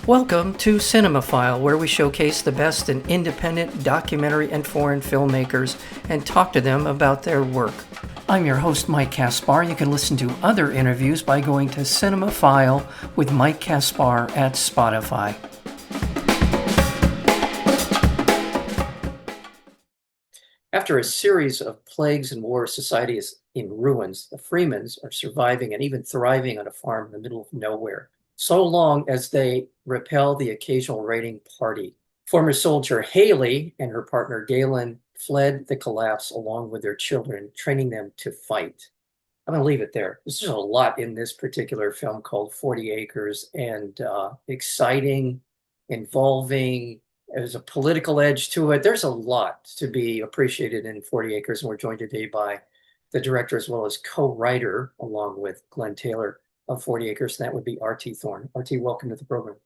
Welcome to Cinemaphile, where we showcase the best in independent documentary and foreign filmmakers and talk to them about their work. I'm your host, Mike Kaspar. You can listen to other interviews by going to Cinemaphile with Mike Kaspar at Spotify. After a series of plagues and wars, society is in ruins. The Freemans are surviving and even thriving on a farm in the middle of nowhere, so long as they repel the occasional raiding party. Former soldier Hailey and her partner Galen fled the collapse along with their children, training them to fight. I'm going to leave it there. There's a lot in this particular film called 40 Acres, and exciting, involving. There's a political edge to it. There's a lot to be appreciated in 40 Acres, and we're joined today by the director as well as co-writer, along with Glenn Taylor, of 40 Acres, and that would be R.T. Thorne. R.T., welcome to the program.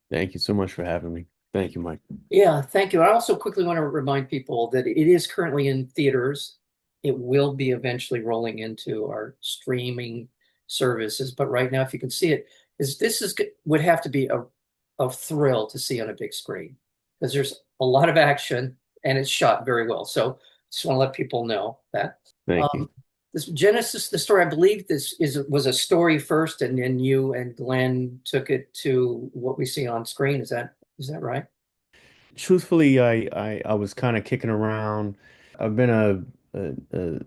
Thank you so much for having me. Thank you, Mike. Yeah, thank you. I also quickly want to remind people that it is currently in theaters. It will be eventually rolling into our streaming services, but right now, if you can see it, would have to be a thrill to see on a big screen because there's a lot of action and it's shot very well. So just want to let people know that. Thank you. This Genesis, the story, I believe was a story first, and then you and Glenn took it to what we see on screen. Is that right? Truthfully, I was kind of kicking around. I've been a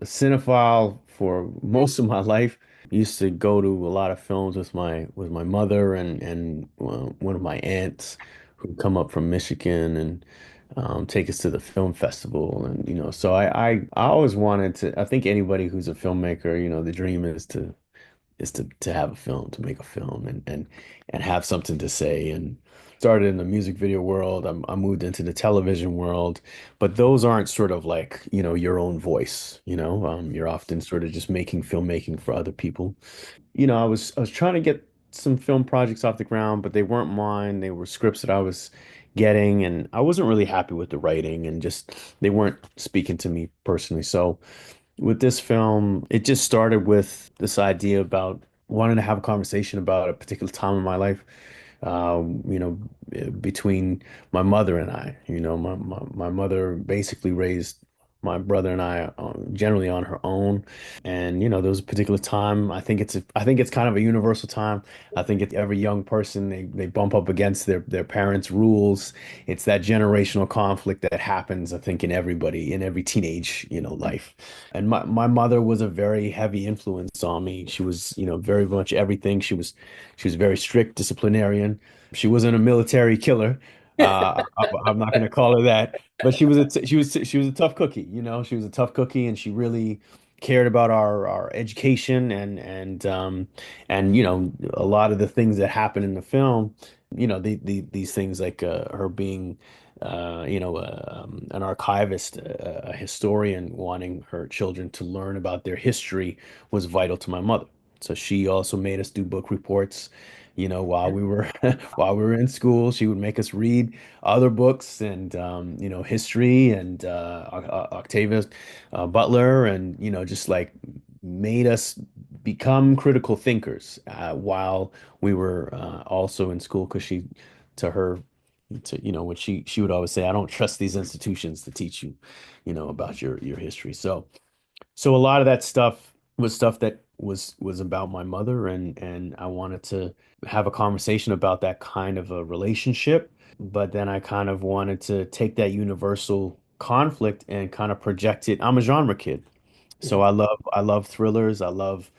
cinephile for most of my life. Used to go to a lot of films with my mother and one of my aunts who come up from Michigan and take us to the film festival. And so I always wanted to. I think anybody who's a filmmaker, the dream is to have a film, to make a film and have something to say. And started in the music video world. I moved into the television world, but those aren't sort of like, your own voice, you're often sort of just making filmmaking for other people. I was trying to get some film projects off the ground, but they weren't mine. They were scripts that I was getting, and I wasn't really happy with the writing and just they weren't speaking to me personally. So with this film, it just started with this idea about wanting to have a conversation about a particular time in my life, you know, between my mother and I. My mother basically raised my brother and I generally on her own. And, there was a particular time, I think it's kind of a universal time. I think every young person, they bump up against their parents' rules. It's that generational conflict that happens, I think, in everybody, in every teenage, life. And my mother was a very heavy influence on me. She was, very much everything. She was a very strict disciplinarian. She wasn't a military killer. I'm not going to call her that, but she was a tough cookie. She was a tough cookie, and she really cared about our education and a lot of the things that happen in the film. These things like her being an archivist, a historian, wanting her children to learn about their history was vital to my mother. So she also made us do book reports. While we were while we were in school, she would make us read other books and history and Octavia Butler, and just like made us become critical thinkers while we were also in school. Because to her, when she would always say, "I don't trust these institutions to teach you, about your history." So a lot of that stuff was stuff that was about my mother, and I wanted to have a conversation about that kind of a relationship. But then I kind of wanted to take that universal conflict and kind of project it. I'm a genre kid. So I love thrillers, I love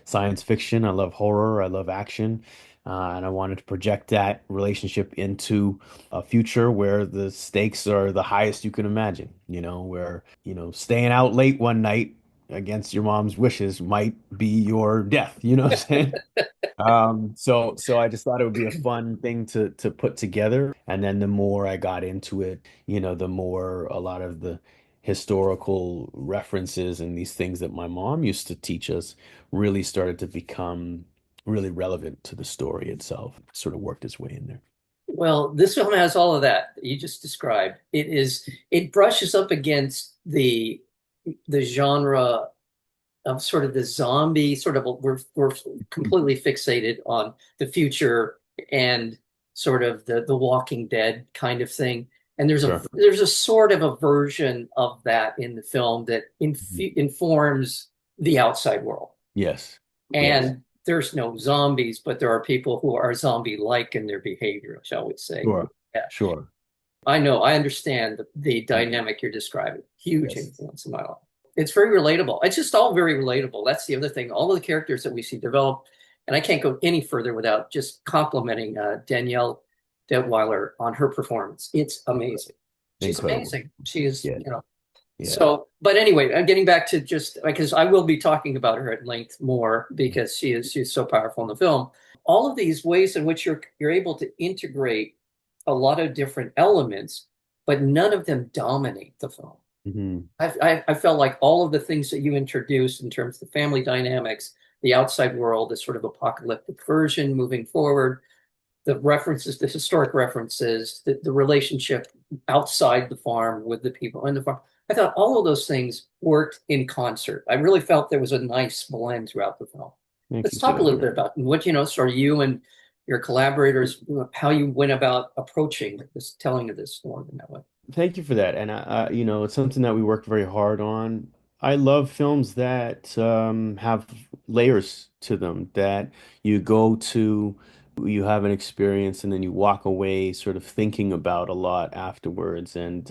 science fiction, I love horror, I love action. And I wanted to project that relationship into a future where the stakes are the highest you can imagine, where, staying out late one night against your mom's wishes might be your death, you know what I'm saying? So I just thought it would be a fun thing to put together. And then the more I got into it, the more a lot of the historical references and these things that my mom used to teach us really started to become really relevant to the story itself. Sort of worked its way in there. Well, this film has all of that you just described. It brushes up against the genre of sort of the zombie sort of we're completely fixated on the future and sort of the Walking Dead kind of thing. And Sure. there's a sort of a version of that in the film that Mhm. informs the outside world. Yes. Yes. And there's no zombies, but there are people who are zombie-like in their behavior, shall we say. Sure. Yeah. Sure. I know, I understand the Mhm. dynamic you're describing. Huge Yes. influence in my life. It's very relatable. It's just all very relatable. That's the other thing. All of the characters that we see develop, and I can't go any further without just complimenting Danielle Deadwyler on her performance. It's amazing. She's Incredible. amazing. She is, Yeah. Yeah. so, but anyway, I'm getting back to just because I will be talking about her at length more because she's so powerful in the film. All of these ways in which you're able to integrate a lot of different elements, but none of them dominate the film. Hmm. I felt like all of the things that you introduced in terms of the family dynamics, the outside world, the sort of apocalyptic version moving forward, the references, the historic references, the relationship outside the farm with the people in the farm. I thought all of those things worked in concert. I really felt there was a nice blend throughout the film. Thank Let's you for talk a that, little bit man. about what, sort of you and your collaborators, how you went about approaching this telling of this story in that way. Thank you for that. And it's something that we worked very hard on. I love films that have layers to them, that you go to, you have an experience, and then you walk away sort of thinking about a lot afterwards. And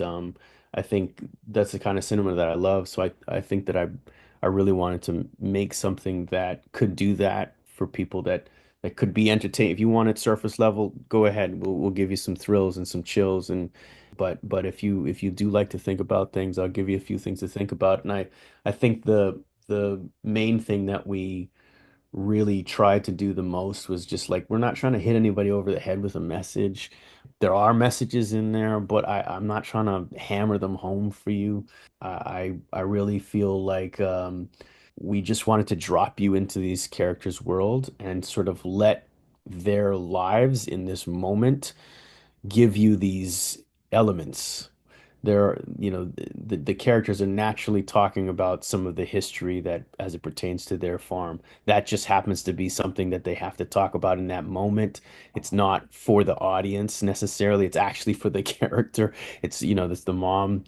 I think that's the kind of cinema that I love. So I think that I really wanted to make something that could do that for people that could be entertained. If you wanted surface level, go ahead. We'll give you some thrills and some chills, and but if you do like to think about things, I'll give you a few things to think about. And I think the main thing that we really tried to do the most was just like, we're not trying to hit anybody over the head with a message. There are messages in there, but I'm not trying to hammer them home for you. I really feel like we just wanted to drop you into these characters' world and sort of let their lives in this moment give you these elements. The characters are naturally talking about some of the history that as it pertains to their farm. That just happens to be something that they have to talk about in that moment. It's not for the audience necessarily. It's actually for the character. That's the mom.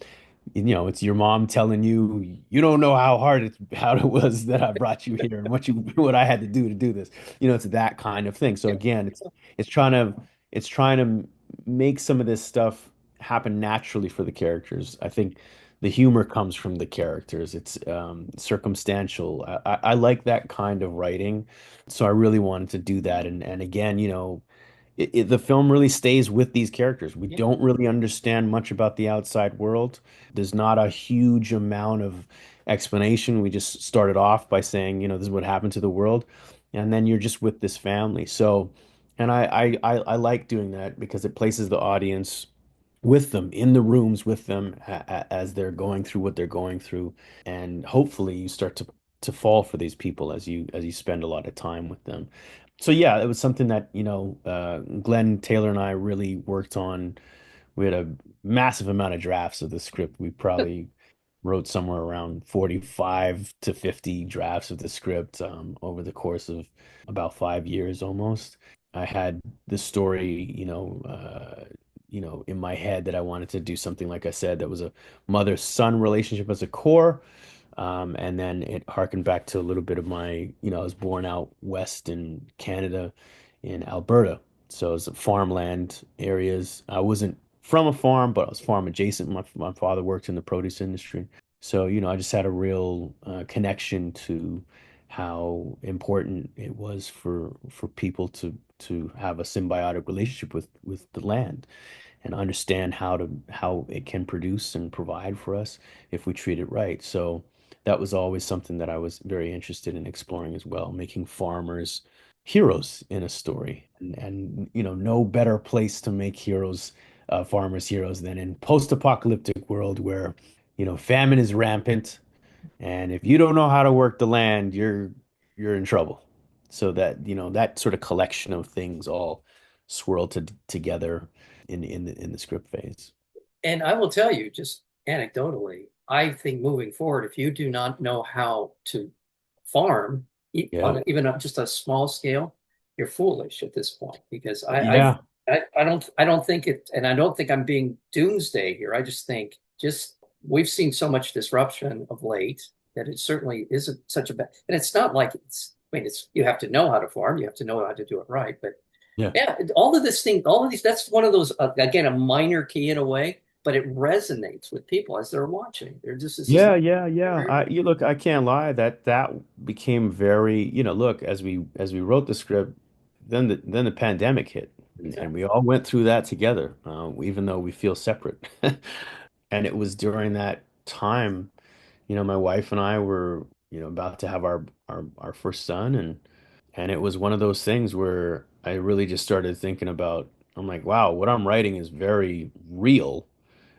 It's your mom telling you, you don't know how it was that I brought you here and what I had to do this. It's that kind of thing. So Yeah. again, it's trying to make some of this stuff happen naturally for the characters. I think the humor comes from the characters. It's circumstantial. I like that kind of writing, so I really wanted to do that. And again, the film really stays with these characters. We Yeah. don't really understand much about the outside world. There's not a huge amount of explanation. We just started off by saying, this is what happened to the world, and then you're just with this family. So, and I like doing that because it places the audience with them in the rooms with them as they're going through what they're going through, and hopefully you start to fall for these people as you spend a lot of time with them. So yeah, it was something that Glenn Taylor and I really worked on. We had a massive amount of drafts of the script. We probably wrote somewhere around 45 to 50 drafts of the script over the course of about 5 years almost. I had this story, in my head that I wanted to do something, like I said, that was a mother-son relationship as a core. And then it harkened back to a little bit of I was born out west in Canada, in Alberta. So it was farmland areas. I wasn't from a farm, but I was farm adjacent. My father worked in the produce industry. So, I just had a real connection to how important it was for people to have a symbiotic relationship with the land and understand how it can produce and provide for us if we treat it right. So that was always something that I was very interested in exploring as well, making farmers heroes in a story. And no better place to make farmers heroes than in post-apocalyptic world where, famine is rampant, and if you don't know how to work the land, you're in trouble. So that sort of collection of things all swirled together in the script phase. And I will tell you, just anecdotally, I think moving forward, if you do not know how to farm Yeah. on even just a small scale, you're foolish at this point because Yeah. I don't think it, and I don't think I'm being doomsday here. I just think just we've seen so much disruption of late that it certainly isn't such a bad. And it's not like it's. I mean, it's you have to know how to farm, you have to know how to do it right. But Yeah. yeah, all of this thing, all of these. That's one of those again a minor key in a way, but it resonates with people as they're watching. They're just this is Yeah, yeah, yeah. You look, I can't lie that that became very, look, as we wrote the script, then the pandemic hit, and exactly we all went through that together, even though we feel separate. And it was during that time, my wife and I were, about to have our first son, and it was one of those things where I really just started thinking about, I'm like, wow, what I'm writing is very real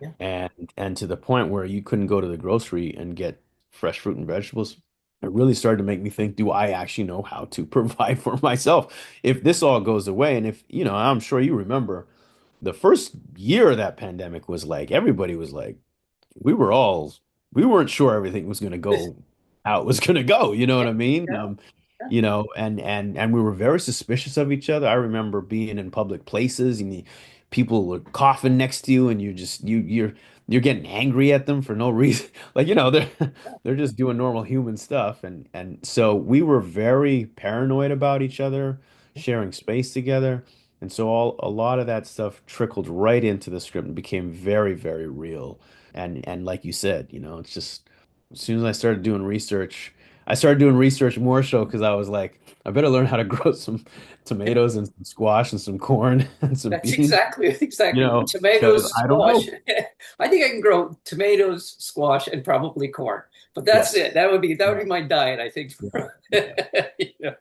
yeah. and to the point where you couldn't go to the grocery and get fresh fruit and vegetables. It really started to make me think, do I actually know how to provide for myself if this all goes away? And if, I'm sure you remember the first year of that pandemic was like everybody was like, we were all we weren't sure everything was going to go how it was going to go, you know what Yeah, I mean? yeah, yeah. And we were very suspicious of each other. I remember being in public places and people were coughing next to you and you're getting angry at them for no reason. Like, they're just doing normal human stuff, and so we were very paranoid about each other, sharing space together. And so a lot of that stuff trickled right into the script and became very, very real. And like you said, it's just as soon as I started doing research more so because I was like, I better learn how to grow some tomatoes and some squash and some corn and some That's beans, exactly. because Tomatoes, I don't squash. know. I think I can grow tomatoes, squash, and probably corn. But that's Yes. it. That would be Yeah. my diet, I think. Yeah. Yeah. Yeah.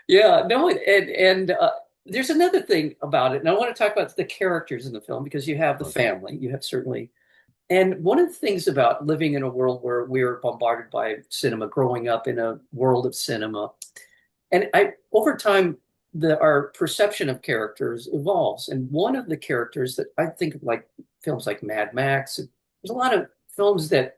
Yeah. No, and there's another thing about it, and I want to talk about the characters in the film because you have the Oh, family, you have certainly, and one of the things about living in a world where we're bombarded by cinema, growing up in a world of cinema, and I over time our perception of characters evolves. And one of the characters that I think of like films like Mad Max, there's a lot of films that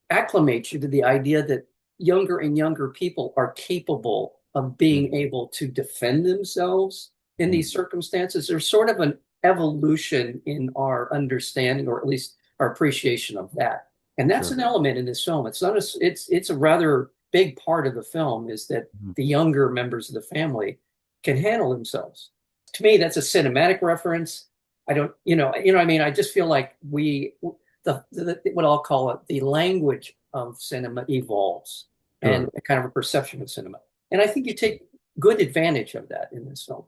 acclimate you to the idea that younger and younger people are capable of being mm, able to defend themselves in mm, these circumstances. There's sort of an evolution in our understanding, or at least our appreciation of that. And that's sure. an element in this film. It's not a, it's a rather big part of the film is that Mm. the younger members of the family can handle themselves. To me, that's a cinematic reference. I don't, what I mean. I just feel like what I'll call it, the language of cinema evolves, and Sure. a kind of a perception of cinema. And I think you take good advantage of that in this film.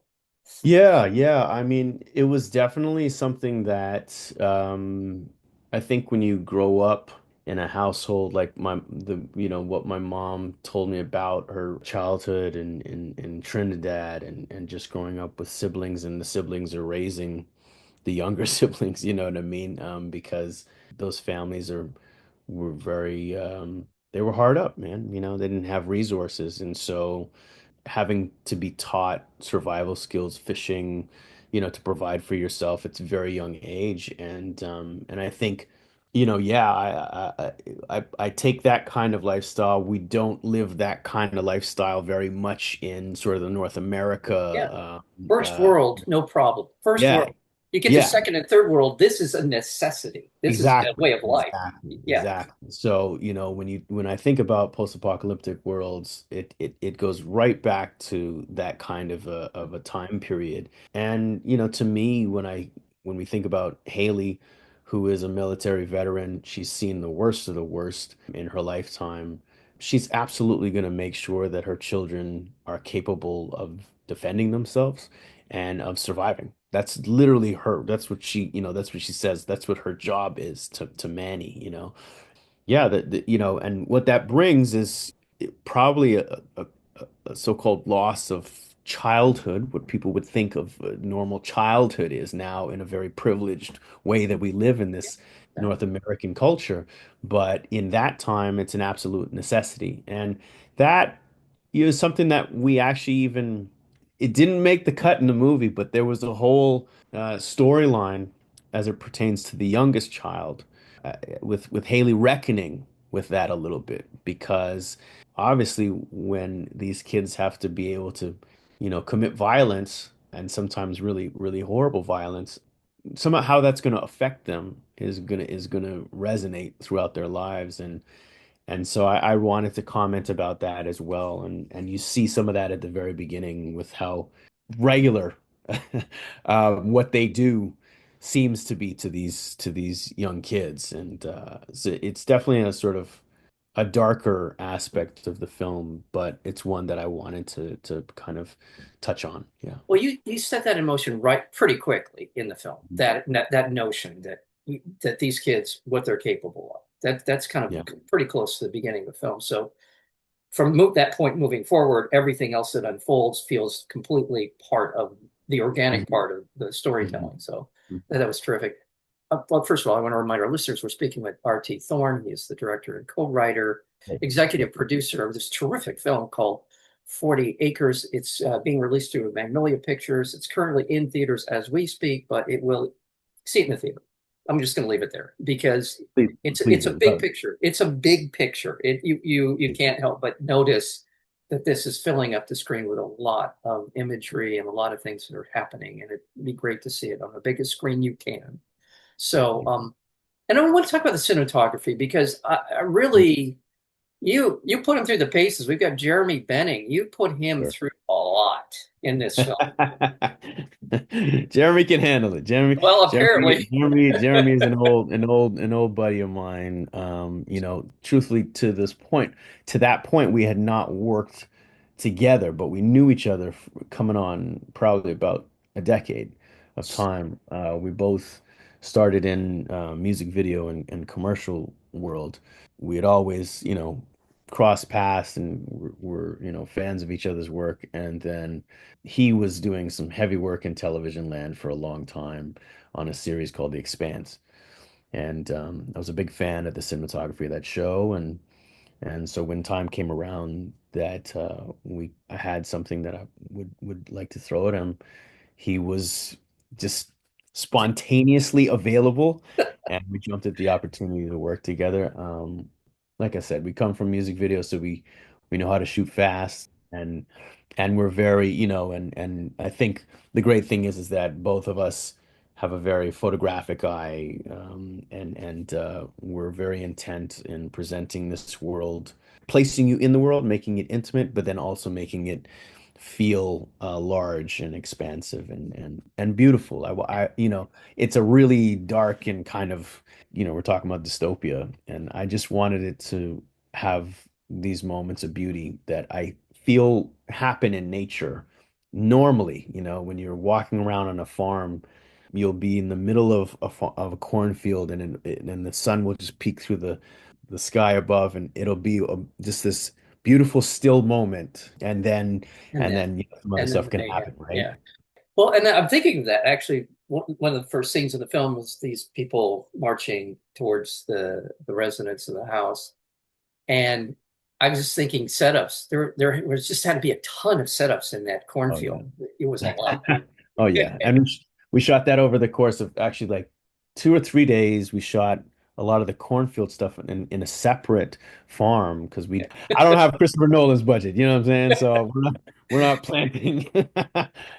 Yeah, yeah. I mean, it was definitely something that I think when you grow up in a household like what my mom told me about her childhood in Trinidad and just growing up with siblings and the siblings are raising the younger siblings, you know what I mean? Because those families were very they were hard up, man. They didn't have resources, and so having to be taught survival skills, fishing, to provide for yourself at a very young age. And I think, yeah, I take that kind of lifestyle. We don't live that kind of lifestyle very much in sort of the North Yeah. America. First world, no problem. First Yeah, world. You get to yeah. second and third world, this is a necessity. This is a Exactly, way of life. exactly, Yeah. exactly. So, when I think about post-apocalyptic worlds, it goes right back to that kind of a time period. And, to me, when we think about Hailey, who is a military veteran, she's seen the worst of the worst in her lifetime. She's absolutely going to make sure that her children are capable of defending themselves and of surviving. That's literally her. That's what that's what she says. That's what her job is to Manny. Yeah, and what that brings is probably a so-called loss of childhood, what people would think of normal childhood is now in a very privileged way that we live in this Yeah. North American culture. But in that time, it's an absolute necessity. And that is something that we actually even, it didn't make the cut in the movie, but there was a whole storyline as it pertains to the youngest child, with Hailey reckoning with that a little bit because obviously when these kids have to be able to, commit violence, and sometimes really, really horrible violence, somehow how that's going to affect them is gonna resonate throughout their lives. And so I wanted to comment about that as well. And you see some of that at the very beginning with how regular what they do seems to be to these young kids. And so it's definitely a sort of a darker aspect of the film, but it's one that I wanted to kind of touch on. Yeah. Well, you set that in motion right pretty quickly in the film. That notion that these kids, what they're capable of. That's kind of Yeah. pretty close to the beginning of the film. So from that point moving forward, everything else that unfolds feels completely part of the organic Mhm. part of the Mhm. storytelling. So that was terrific. Well, first of all, I want to remind our listeners we're speaking with R.T. Thorne. He is the director and co-writer, executive producer of this terrific film called 40 Acres. It's being released through Magnolia Pictures. It's currently in theaters as we speak, but it will see it in the theater. I'm just going to leave it there because Please, please it's a do. big picture. It's a big picture. You can't help but notice that this is filling up the screen with a lot of imagery and a lot of things that are happening, and it'd be great to see it on the biggest screen you can. Thank So, you. and I want to talk about the cinematography because I really you put him through the paces. We've got Jeremy Benning. You put him Sure. through a lot in this film. Jeremy can handle it. Well, apparently, Jeremy is an old buddy of mine. Truthfully, to that point, we had not worked together, but we knew each other coming on probably about a decade of time. We both started in music video and commercial world. We had always, crossed paths and were, fans of each other's work. And then he was doing some heavy work in television land for a long time on a series called The Expanse. And I was a big fan of the cinematography of that show. And so when time came around that I had something that I would like to throw at him, he was just spontaneously available, and we jumped at the opportunity to work together. Like I said, we come from music videos, so we know how to shoot fast, and we're very, and I think the great thing is that both of us have a very photographic eye, and we're very intent in presenting this world, placing you in the world, making it intimate, but then also making it feel large and expansive and beautiful. It's a really dark and kind of, we're talking about dystopia, and I just wanted it to have these moments of beauty that I feel happen in nature normally. When you're walking around on a farm, you'll be in the middle of a cornfield, and the sun will just peek through the sky above, and it'll be just this beautiful still moment, and then and then some other and then stuff the can mayhem. happen, right? Yeah. Well, and I'm thinking of that actually. One of the first scenes in the film was these people marching towards the residence of the house, and I was just thinking setups. There was just had to be a ton of setups in that Oh cornfield. It was a yeah. lot. Oh yeah. And we shot that over the course of actually like 2 or 3 days. We shot a lot of the cornfield stuff in a separate farm because I don't have Christopher Nolan's budget, you know what I'm saying? So we're not planting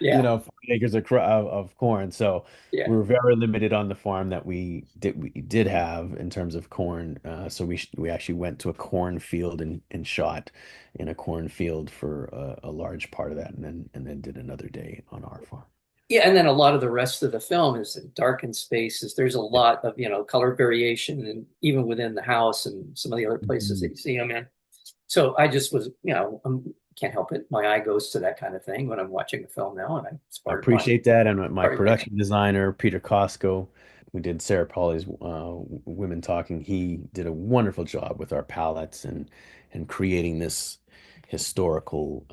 Yeah, 5 acres of corn. So yeah. we're very limited on the farm that we did have in terms of corn. So we actually went to a cornfield and shot in a cornfield for a large part of that, and then did another day on our farm. Yeah, and then a lot of the rest of the film is in darkened spaces. There's a lot of, color variation and even within the house and some of the other places that Mhm. you see them in. So I just was, can't help it. My eye goes to that kind of thing when I'm watching a film now, and it's I part of my appreciate that. And my part of my production designer, Peter Costco, who did Sarah Pauli's Women Talking, he did a wonderful job with our palettes and creating this historical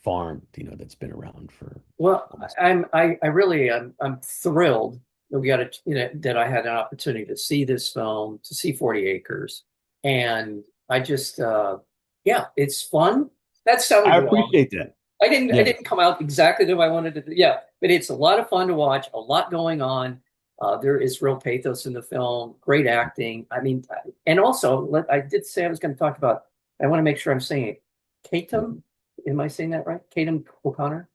farm, that's been around for Well, almost. I really I'm thrilled that we got a, that I had an opportunity to see this film, to see 40 Acres, and I just yeah, it's fun. That sounded I wrong. appreciate that. I Yeah, didn't come out exactly the way I wanted to do. Yeah, but it's a lot of fun to watch, a lot going on. There is real pathos in the film, great acting. I mean, and also I did say I was going to talk about. I want to make sure I'm saying it. yeah. Kataem, am I saying that right? Kataem O'Connor.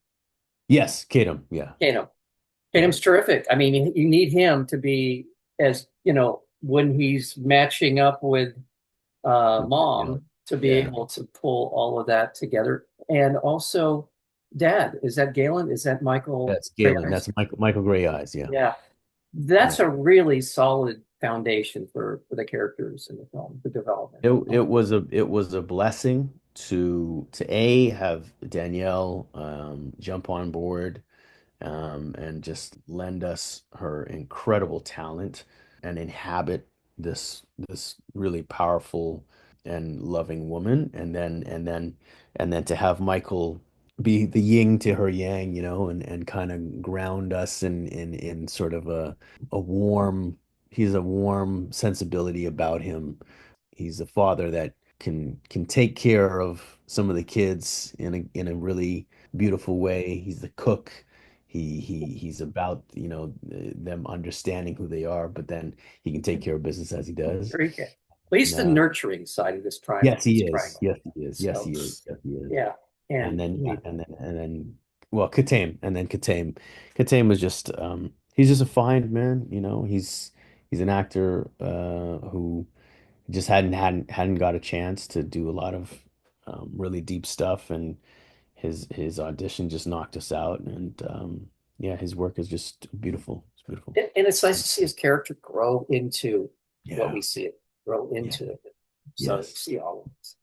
Yes, Kataem. Yeah. Kano. Yeah. Kano's terrific. I mean, you need him to be as, when he's matching up with Yeah. mom to be Yeah. able to pull all of that together. And also dad, is that Galen? Is that Michael That's Galen. Greyeyes? That's Michael Greyeyes. Yeah. Yeah. Yeah. That's a really solid foundation for the characters in the film, the development. It was a blessing to have Danielle jump on board and just lend us her incredible talent and inhabit this really powerful and loving woman, and then to have Michael be the yin to her yang, and kind of ground us in sort of a warm, he's a warm sensibility about him. He's a father that can take care of some of the kids in a really beautiful way. He's the cook. He's about, them understanding who they are, but then he can take care of business as he does. Very good. Well, he's And, the nurturing side of this triangle. yes, he This is. triangle. Yes, he is. Yes, So he is. Yes, he is. yeah, And and then yeah, we and then well, Kataem was just he's just a fine man, he's an actor who just hadn't got a chance to do a lot of really deep stuff, and his audition just knocked us out, and yeah, his work is just beautiful. It's beautiful. and it's nice to see his character grow into what Yeah. we see it grow Yeah. into. So you Yes. see all of this.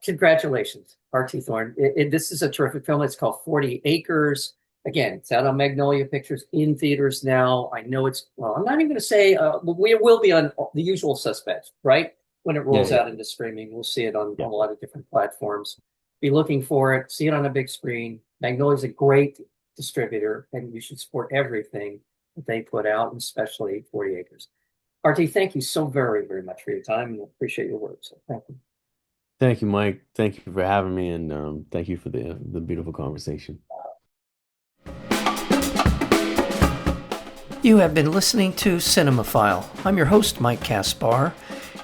Congratulations, R.T. Thorne. This is a terrific film. It's called 40 Acres. Again, it's out on Magnolia Pictures in theaters now. I know well, I'm not even going to say, we will be on the usual suspects, right? When it Yeah, rolls yeah, out into streaming, we'll see it on yeah. a lot of different platforms. Be looking for it, see it on a big screen. Magnolia is a great distributor, and you should support everything that they put out, and especially 40 Acres. R.T., thank you so very, very much for your time, and appreciate your work. So thank you. Thank you, Mike. Thank you for having me, and thank you for the beautiful conversation. You have been listening to Cinemaphile. I'm your host, Mike Kaspar,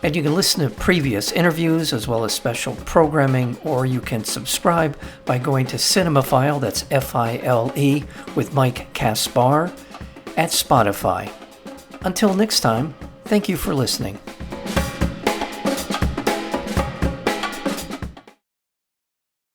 and you can listen to previous interviews as well as special programming, or you can subscribe by going to Cinemaphile, that's File, with Mike Kaspar, at Spotify. Until next time, thank you for listening.